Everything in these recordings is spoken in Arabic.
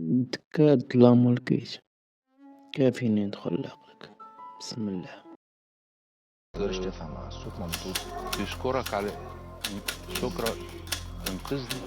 دكات لا ملكيت كافيني ندخل لعقلك. بسم الله. متقدرش تفهم الصوت ممدود بيشكرك على شكرا انقذني.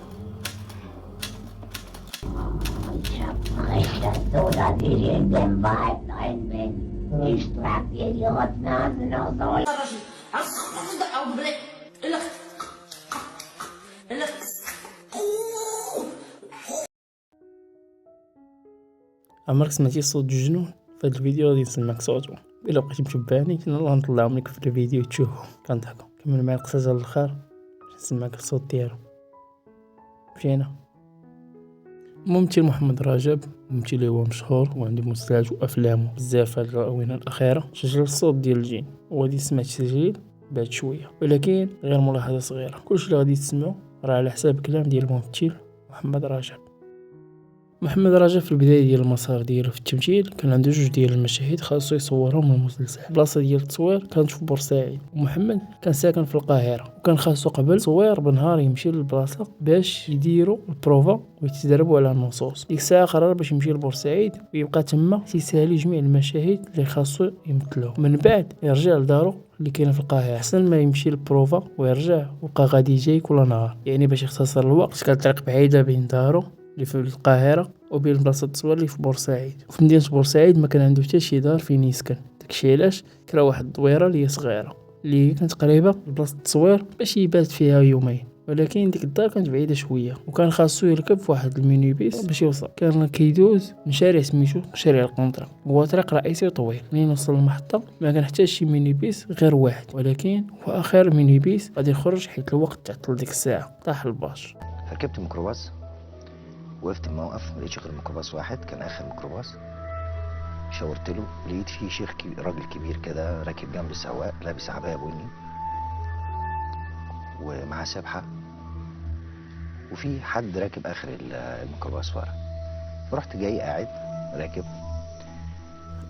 عمرك سمعتي صوت الجنون؟ في هاد الفيديو غادي نسمعك صوتو، الا بقيتي متبعني ان الله نطلعهم لك في الفيديو تشوفو كنضحكو. كمل معايا القصه على الاخر باش نسمعك الصوت ديالو. مشينا. ممثل محمد رجب، ممثل اللي هو مشهور وعنده مسلسلات وافلام بزاف هاد الاونه الاخيره، سجل الصوت ديال الجن وغادي تسمع التسجيل بعد شويه، ولكن غير ملاحظه صغيره، كلشي اللي غادي تسمعو راه على حساب كلام ديال الممثل محمد رجب. محمد رجب في البداية ديال المسار ديالو في التمثيل كان عنده جوج ديال المشاهد خاصو يصورهم من المسلسل. البلاصه ديال التصوير كانت في بورسعيد ومحمد كان ساكن في القاهره، وكان خاصو قبل التصوير بنهار يمشي للبلاصه باش يديروا البروفا ويتدربوا على النصوص. ديك الساعه قرر باش يمشي لبورسعيد ويبقى تما تيسالي جميع المشاهد اللي خاصو يمثلوه، من بعد يرجع لدارو اللي كاينه في القاهره. احسن ما يمشي للبروفا ويرجع وبقى غادي جاي كل نهار، يعني باش يختصر الوقت كانت الطريق بعيده بين دارو اللي في القاهره وبين بلاصه التصوير اللي في بورسعيد. وفي مدينه بورسعيد ما كان عنده حتى شي دار فين يسكن، داكشي علاش كرا واحد الدويره اللي هي صغيره اللي كانت قريبه لبلاصه التصوير باش يبات فيها يومين، ولكن ديك الدار كانت بعيده شويه وكان خاصو يركب في واحد المينيبيس باش يوصل. كان كيدوز من شارع سميتو شارع القنطره، هو طريق رئيسي طويل. منين وصل المحطه ما كان حتى شي مينيبيس غير واحد، ولكن هو اخر مينيبيس غادي يخرج حيت الوقت تعطل ديك الساعه. طاح الباص. ركبت ميكروباص، وقفت الموقف ملقيتش غير ميكروباص واحد، كان اخر ميكروباص. شاورت له، لقيت فيه شيخ راجل كبير كده راكب جنب السواق لابس عباية بني ومعاه سبحة، وفي حد راكب اخر الميكروباص ورا. فرحت جاي قاعد راكب.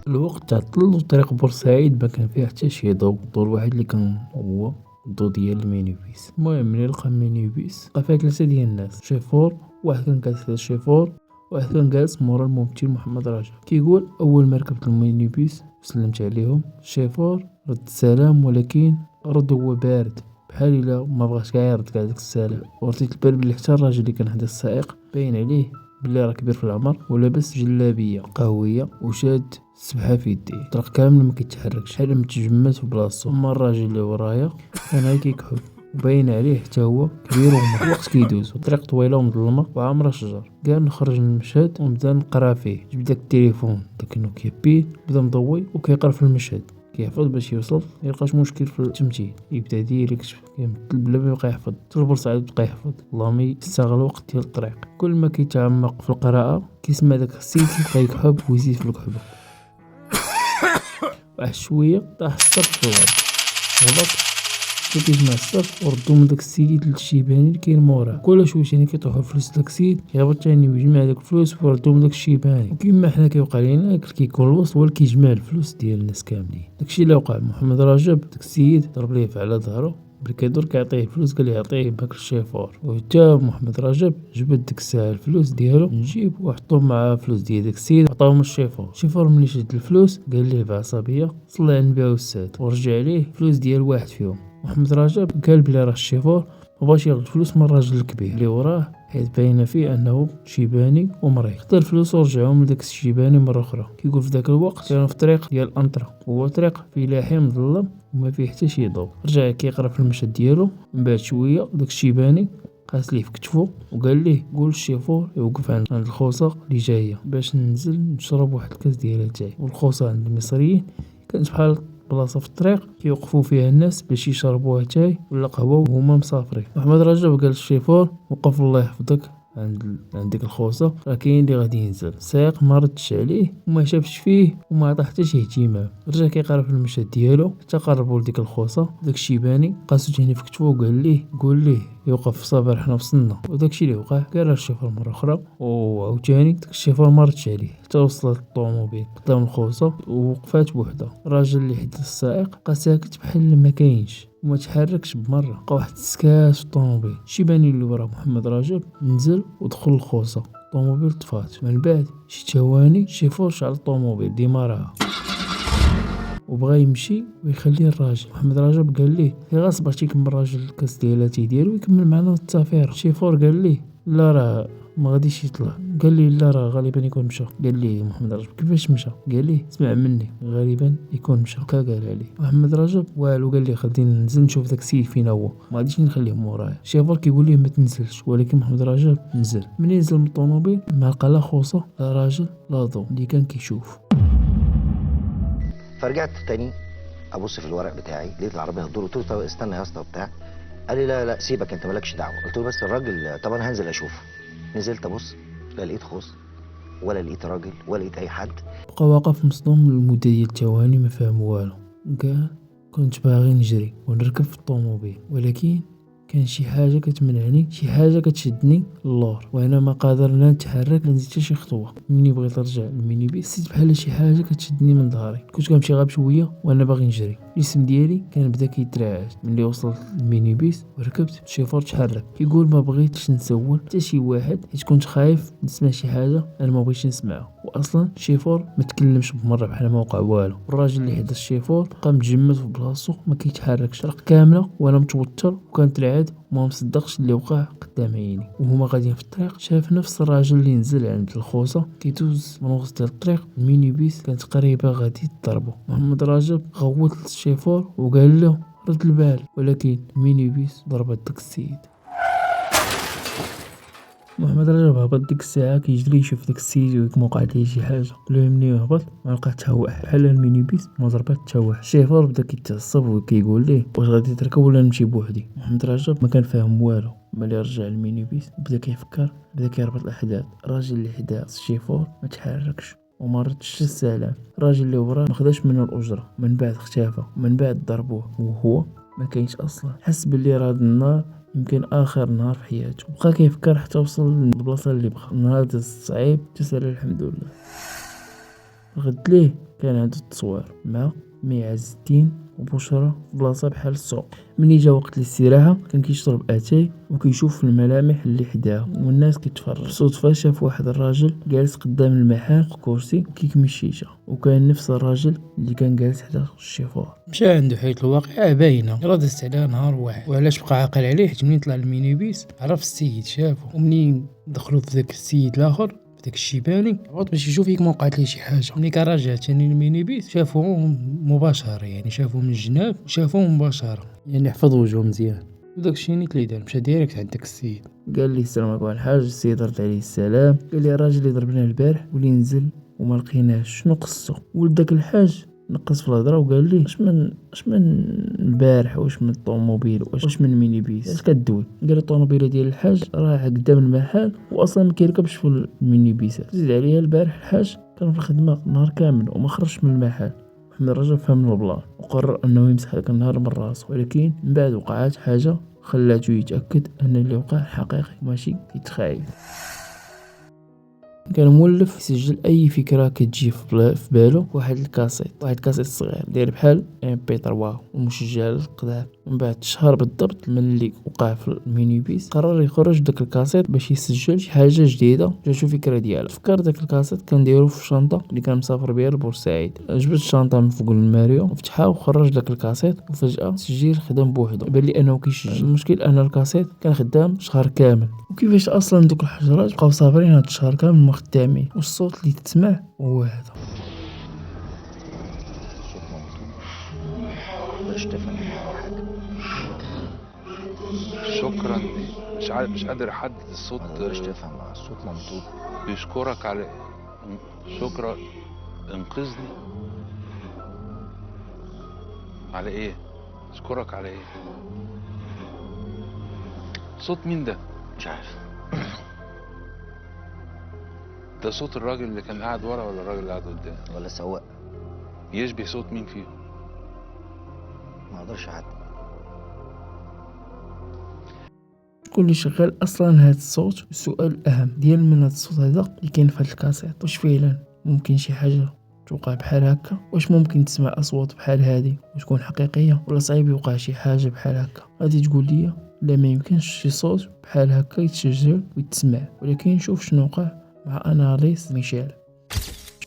الوقت تعطل وطريق بورسعيد ما كان فيه حتى شي ضوء الوحيد اللي كان هو الضو ديال المينيبيس. المهم ملي لقى المينيبيس لقى فيها 3 ديال الناس، شيفور واحد كان جالس في الشيفور، واحد كان جالس مورا الممثل محمد رجب. كيقول اول ما ركبت المينيبيس وسلمت عليهم الشيفور رد السلام، ولكن رد هو بارد بحال الا ما بغاش كاع يرد كاع داك السلام. ورثيت البال بلي حتى الراجل اللي كان حدا السائق باين عليه بلي راه كبير في العمر ولابس جلابيه قهويه وشاد السبحه في يديه. الطريق كامل ما كيتحركش بحال متجمد في بلاصتو. اما الراجل اللي ورايا كان غير كيكحل وباين عليه حتى هو كبير ومر. الوقت كيدوز والطريق طويله ومظلمه وعامره شجر. كاع نخرج من المشهد ونبدا نقرا فيه. جبت داك التليفون داك نوكيا بي بدا مضوي وكيقرا في المشهد، كيحفظ باش يوصل يلقاش مشكل في التمثيل. يبدا ديريكت كيمثل بلا ما يبقى يحفظ. في بورسعيد بقى يحفظ، اللهم يستغل الوقت ديال الطريق. كل ما كيتعمق في القراءه كيسمع داك السيد كيبقى يكحب ويزيد في الكحبه. واحد شويه طاح الصف في الارض، هبط كيجمع الصف وردو من داك السيد للشيباني اللي كاين موراه. كل شويه ثاني كيطيحو الفلوس داك السيد يهبط ثاني ويجمع داك الفلوس ويردو من داك الشيباني. وكيما حنا كيوقع لينا كيكون الوسط هو اللي كيجمع الفلوس ديال الناس كاملين. داكشي اللي وقع محمد رجب. داك السيد ضرب ليه على ظهرو بلي كيدور كيعطيه الفلوس، قال ليه عطيه باك الشيفور. وتا محمد رجب جبد ديك الساعه الفلوس ديالو نجيب وحطهم مع فلوس ديال داك السيد عطاهم الشيفور. الشيفور ملي شد الفلوس قال ليه بعصبيه صلي على النبي والساد ورجع ليه الفلوس ديال واحد فيهم. محمد رجب قال بلي راه الشيفور مبغاش ياخد الفلوس من الراجل الكبير اللي وراه حيت باينه فيه انه شيباني ومريض. خدا الفلوس ورجعهم لداك الشيباني مره اخرى. كيقول في ذاك الوقت كانوا في طريق ديال الانطره، هو طريق فيه لاحي مظلم وما فيه حتى شي ضوء. رجع كيقرا في المشهد ديالو. من بعد شويه داك الشيباني قاس ليه في كتفو وقال ليه قول الشيفور يوقف عند الخوصه اللي جايه باش ننزل نشرب واحد الكاس ديال الاتاي. والخوصه عند المصريين كانت بحال بلاصه في الطريق كيوقفوا فيها الناس باش يشربوا اتاي ولا قهوه وهما مسافرين. محمد رجب قال للشيفور وقف الله يحفظك عند ديك الخوصه، راه كاين اللي غادي ينزل. السائق ما ردش عليه وما شافش فيه وما عطاه حتى شي اهتمام. رجع كيقرا في المشهد ديالو حتى قربوا لديك الخوصه. داك الشيباني قاسو تاني في كتفو وقال ليه قول ليه يوقف صابر حنا وصلنا. وداكشي اللي وقع قال الشيفور مره اخرى وعاوتاني داك الشيفور ما ردش عليه حتى وصلت الطوموبيل قدام الخوصه ووقفات بوحدها. الراجل اللي حدا السائق بقى ساكت بحال ما كاينش وما تحركش بمره. بقى واحد السكاس في الطوموبيل. الشيباني اللي ورا محمد رجب نزل ودخل الخوصه. الطوموبيل طفات. من بعد شي ثواني الشيفور شعل الطوموبيل ديمارها وبغى يمشي ويخليه الراجل. محمد رجب قال ليه غاص بغيتي يكمل الراجل الكاس ديالاتي ديالو ويكمل معنا التافير. الشيفور قال ليه لا راه ما غاديش يطلع. قال لي لا راه غالبا يكون مشى. قال لي محمد رجب كيفاش مشى؟ قال لي اسمع مني غالبا يكون مشى. هكا قال عليه محمد رجب والو. قال لي خليني ننزل نشوف داك السيد فين هو، ما غاديش نخليه مورايا. الشيفور كيقول ليه ما تنزلش، ولكن محمد رجب نزل. ملي نزل من الطوموبيل ما لقى لا خوصه لا راجل لا ضو اللي كان كيشوف. فرجعت تاني ابص في الورق بتاعي لقيت العربيه هتدور. قلت له طب استنى يا اسطى بتاع. قال لي لا سيبك انت مالكش دعوه. قلت له بس الراجل طب انا هنزل اشوفه. نزلت ابص لا لقيت خوص ولا لقيت راجل ولا لقيت اي حد. بقى واقف مصدوم لمده ديال الثواني ما فهم والو. قال كنت باغي نجري ونركب في الطوموبيل، ولكن كان شي حاجه كتمنعني، شي حاجه كتشدني للور، وانا ما قادر لا نتحرك لا ندير حتى شي خطوه. مني بغيت نرجع للمينيبيس حسيت بحال شي حاجه كتشدني من ظهري. كنت كنمشي غير بشويه وانا باغي نجري. الجسم ديالي كان بدا كيترعش. ملي وصلت للمينيبيس وركبت الشيفور تحرك. كيقول ما بغيتش نسول حتى شي واحد حيت كنت خايف نسمع شي حاجه انا ما بغيتش نسمعها. واصلا الشيفور ما تكلمش بمره بحال ما وقع والو. الراجل اللي حدا الشيفور بقى متجمد في بلاصتو ما كيتحركش. طرق كامله وانا متوتر وكانت العاد وما مصدقش اللي وقع قدام عيني. وهما غاديين في الطريق شاف نفس الراجل اللي نزل عند الخوصه كيدوز من وسط الطريق. المينيبيس كانت قريبه غادي تضربو. محمد رجب غوت للشيفور وقال له رد البال، ولكن المينيبيس ضربت داك السيد. محمد رجب هبط ديك الساعه كيجري يشوف داك السيد ويكون وقعت ليه شي حاجه. ملي يهبط ما لقى حتى واحد بحال المينيبيس ما ضربات حتى واحد. الشيفور بدا كيتعصب وكيقول ليه واش غادي تركب ولا نمشي بوحدي. محمد رجب ما كان فاهم والو. ملي رجع المينيبيس بدا كيفكر، بدا كيربط الاحداث. الراجل اللي حدا الشيفور ما تحركش وما ردش السلام. الراجل اللي وراه ما خداش منه الاجره. من بعد اختفى ومن بعد ضربوه وهو ما كاينش اصلا. حس باللي راه هاد النهار يمكن اخر نهار في حياته. بقى كيفكر حتى وصل للبلاصه اللي بغا. النهار داز صعيب تسالى الحمد لله. غد ليه كان عنده التصوير مع مي عز الدين وبشرى في بلاصه بحال السوق. ملي جا وقت الاستراحه كان كيشرب اتاي وكيشوف الملامح اللي حداه والناس كيتفرج. صدفه شاف واحد الراجل جالس قدام المحل في كرسي وكيكمل الشيشه، وكان نفس الراجل اللي كان جالس حدا الشيفور. مشى عنده حيت الواقعه باينه راه دازت على نهار واحد. وعلاش بقى عاقل عليه؟ حيت ملي طلع المينيبيس عرف السيد شافو، ومنين دخلوا في ذاك السيد الاخر داك الشيباني عوض باش يشوف يك ما وقعت ليه شي حاجه. ملي كان راجع ثاني المينيبيس شافوه مباشره، يعني شافوه من الجناب وشافوه مباشره، يعني حفظ وجهه مزيان. وداك الشيء نيت اللي دار مشى ديريكت عند داك السيد. قال لي السلام عليكم الحاج. السيد رد عليه السلام. قال لي الراجل اللي ضربنا البارح واللي نزل وما لقيناش شنو قصته. ولد داك الحاج نقص في الهضره وقال لي اش من البارح واش من الطوموبيل واش من المينيبيس اش كدوي. قال الطوموبيله ديال الحاج راه قدام المحل واصلا ما كيركبش في المينيبيسات. زيد عليها البارح الحاج كان في الخدمه نهار كامل وما خرجش من المحل. محمد رجب فهم البلان وقرر انه يمسح هذاك النهار من راسه، ولكن من بعد وقعت حاجه خلاته يتاكد ان اللي وقع حقيقي ماشي كيتخايل. كان مولف يسجل اي فكره كتجي في بالو واحد الكاسيت صغير داير بحال MP 3 ومشجع للقدام. من بعد شهر بالضبط من اللي وقع في المينيبيس قرر يخرج داك الكاسيت باش يسجل شي حاجه جديده. جاتو فكره ديالها. فكر داك الكاسيت كان دايرو في الشنطه اللي كان مسافر بها لبورسعيد. جبت الشنطه من فوق الماريو وفتحها وخرج داك الكاسيت، وفجاه التسجيل خدام بوحدو. بان لي انه كيسجل. المشكل ان الكاسيت كان خدام شهر كامل، وكيفاش اصلا دوك الحجرات بقاو صابرين هاد الشهر كامل ما خدامين، والصوت اللي تسمع هو هذا. صوت مامته باش تفهم حاجه. شكرا. مش قادر احدد الصوت. ما تقدرش تفهم صوت مامته. بيشكرك على شكرا انقذني. على ايه؟ اشكرك على ايه؟ صوت مين ده؟ مش عارف. ده صوت الراجل اللي كان قاعد ورا ولا الراجل اللي قاعد قدام؟ ولا سواق. يشبه صوت مين فيهم؟ ما اقدرش احدد. شكون اللي شغال اصلا هاد الصوت؟ السؤال الاهم ديال من هاد الصوت هذا اللي كاين في هاد الكاسيت، واش فعلا ممكن شي حاجه توقع بحال هكا؟ واش ممكن تسمع اصوات بحال هذه وتكون حقيقيه، ولا صعيب يوقع شي حاجه بحال هكا؟ غادي تقول لي لا ما يمكنش شي صوت بحال هكا يتسجل ويتسمع، ولكن نشوف شنو وقع مع أناليس ميشيل.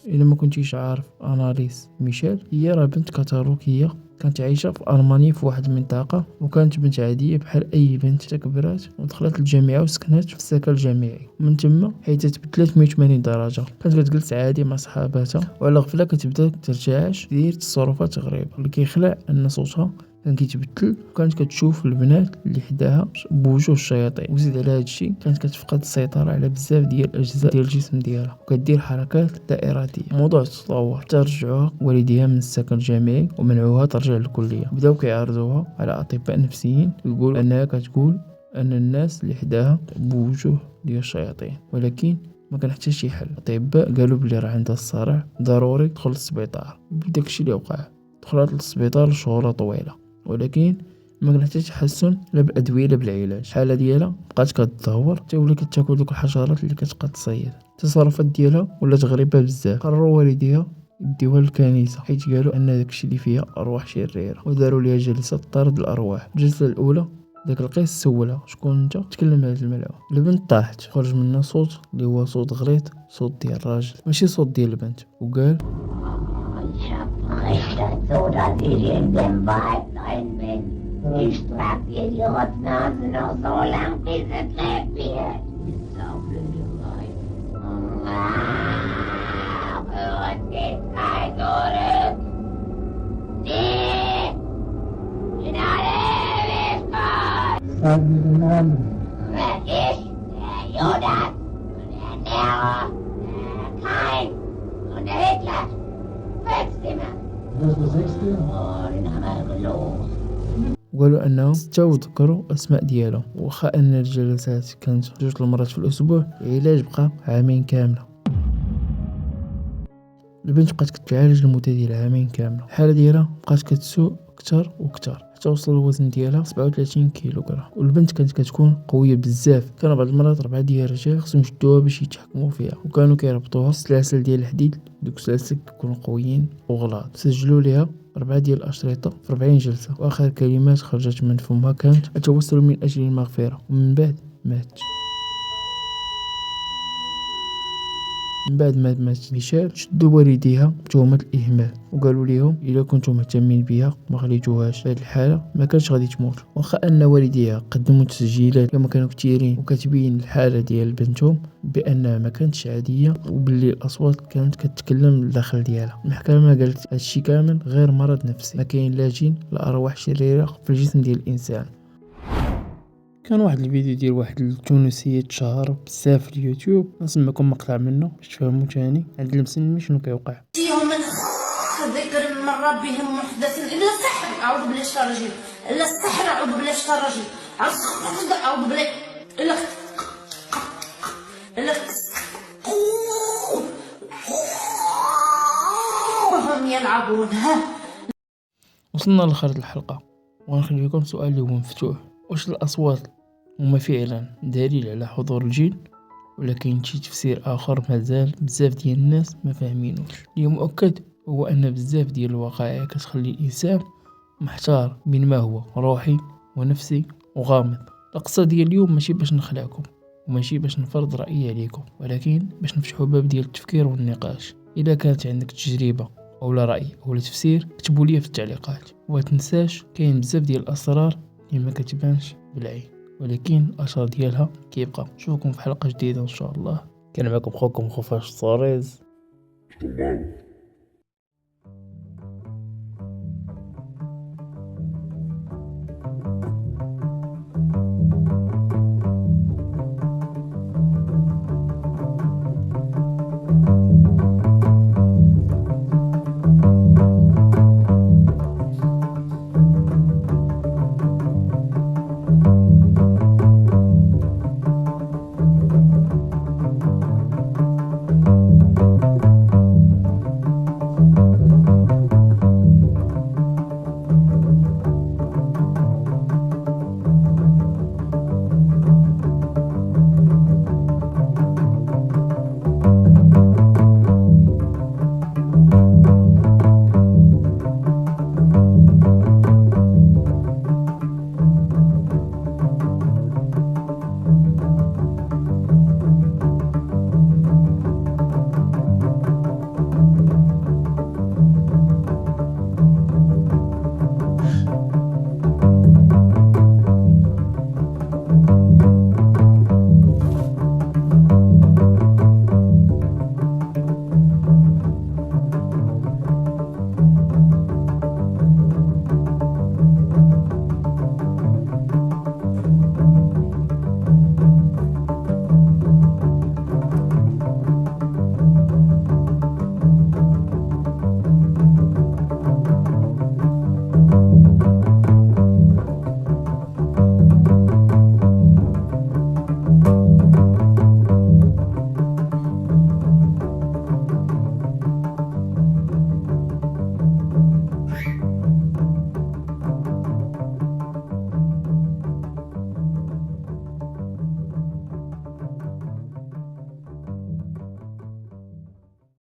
إلا ما كنتيش عارف أناليس ميشيل، هي راه بنت كتالوكية كانت عايشة في ألمانيا في واحد المنطقة، وكانت بنت عادية بحال أي بنت تكبرات ودخلت الجامعة وسكنات في السكن الجامعي. من تما حيت تبدلت 180 درجة، كانت كتجلس عادي مع صحاباتها وعلى غفلة كتبدا ترتعش دير تصرفات غريبة، اللي كيخلع أن صوتها كان كيتبدل، وكانت كتشوف البنات اللي حداها بوجوه الشياطين. وزيد على هادشي كانت كتفقد السيطرة على بزاف ديال الأجزاء ديال الجسم ديالها، وكدير حركات لا إرادية. الموضوع تطور حتى رجعوها والديها من السكن الجامعي ومنعوها ترجع للكلية. بداو كيعرضوها على أطباء نفسيين يقولوا أنها كتقول أن الناس اللي حداها بوجوه ديال الشياطين، ولكن ما كان حتى شي حل. الأطباء قالوا بلي راه عندها الصرع، ضروري تدخل للسبيطار. بداكشي اللي وقع، دخلت للسبيطار لشهور طويلة، ولكن ما كان حتى تحسن لا بالادويه لا بالعلاج. الحاله ديالها بقات كتدهور حتى ولات كتاكل دوك الحشرات اللي كتبقى تصيد. التصرفات ديالها ولات غريبه بزاف. قرروا والديها يديوها للكنيسه، حيت قالوا ان داكشي اللي فيها ارواح شريره، وداروا ليها جلسه طرد الارواح. الجلسه الاولى داك القيس سولها شكون انت، تكلم هذا الملعون. البنت طاحت، خرج منها صوت اللي هو صوت غليظ، صوت ديال الراجل ماشي صوت ديال البنت، وقال Ich trag dir die Rotznasen noch so lang, bis es lebt wird. Saublöde Weib. Und geht kein zurück. Nee! In alle Ewigkeit! Wer ich, der Judas und der Nero, der Kain und der Hitler. 5 Zimmer. Das ist das 6. Oh, den haben wir gelogen. وقالوا انهم ستة ذكروا اسماء ديالهم، واخا ان الجلسات كانت 2 المرات في الاسبوع، العلاج بقى 2 عام كامله. البنت بقات كتعالج لمده ديال 2 عام كامله. الحاله ديالها بقات كتسوء اكثر واكثر حتى وصل الوزن ديالها 37 كيلوغرام. والبنت كانت كتكون قويه بزاف. كانوا بعض المرات 4 ديال الرجال خصهم يشدوها باش يتحكموا فيها، وكانوا كيربطوها بسلاسل ديال الحديد. دوك السلاسل كيكونوا قويين وغلاظ. سجلوا ليها 4 ديال الأشرطة في 40 جلسة، وآخر كلمات خرجت من فمها كانت أتوسل من أجل المغفرة. ومن بعد مات. من بعد ما مات ميشيل، شدوا والديها بتهمة الإهمال، وقالوا ليهم إلا كنتم مهتمين بها ما خليتوهاش في هذه الحالة ما كانش غادي تموت. واخا أن والديها قدموا تسجيلات كما كانوا كثيرين وكاتبين الحالة ديال بنتهم بأنها ما كانتش عادية، وباللي الأصوات كانت كتكلم للداخل ديالها. المحكمة قالت هادشي كامل غير مرض نفسي، ما كاين لا جين لا أرواح شريرة في الجسم ديال الإنسان. كان واحد الفيديو ديال واحد التونسية تشهر بزاف في اليوتيوب، نسمعكم مقطع منه باش تفهموا تاني عند المسلمين شنو كيوقع. من ذكر من ربهم محدث الا السحر اعوذ بالله الشيطان الرجيم، الا السحر اعوذ بالله الشيطان الرجيم، اعوذ بالله الا وهم يلعبون. وصلنا لآخر الحلقة، وغنخليكم سؤال اللي هو مفتوح: واش الأصوات هما فعلا دليل على حضور الجن، ولا كاين شي تفسير آخر مازال بزاف ديال الناس ما فاهمينوش؟ اللي مؤكد هو أن بزاف ديال الوقائع كتخلي الإنسان محتار بين ما هو روحي ونفسي وغامض. القصة ديال اليوم ماشي باش نخلعكم وماشي باش نفرض رأيي عليكم، ولكن باش نفتحوا باب ديال التفكير والنقاش. إذا كانت عندك تجربة أو لا رأي أو لا تفسير اكتبوا لي في التعليقات. ومتنساش كاين بزاف ديال الأسرار اللي ما كتبانش بالعين، ولكن الأثر ديالها كيبقى. نشوفكم في حلقة جديدة إن شاء الله. كان معكم خوكم خفاش صاريز.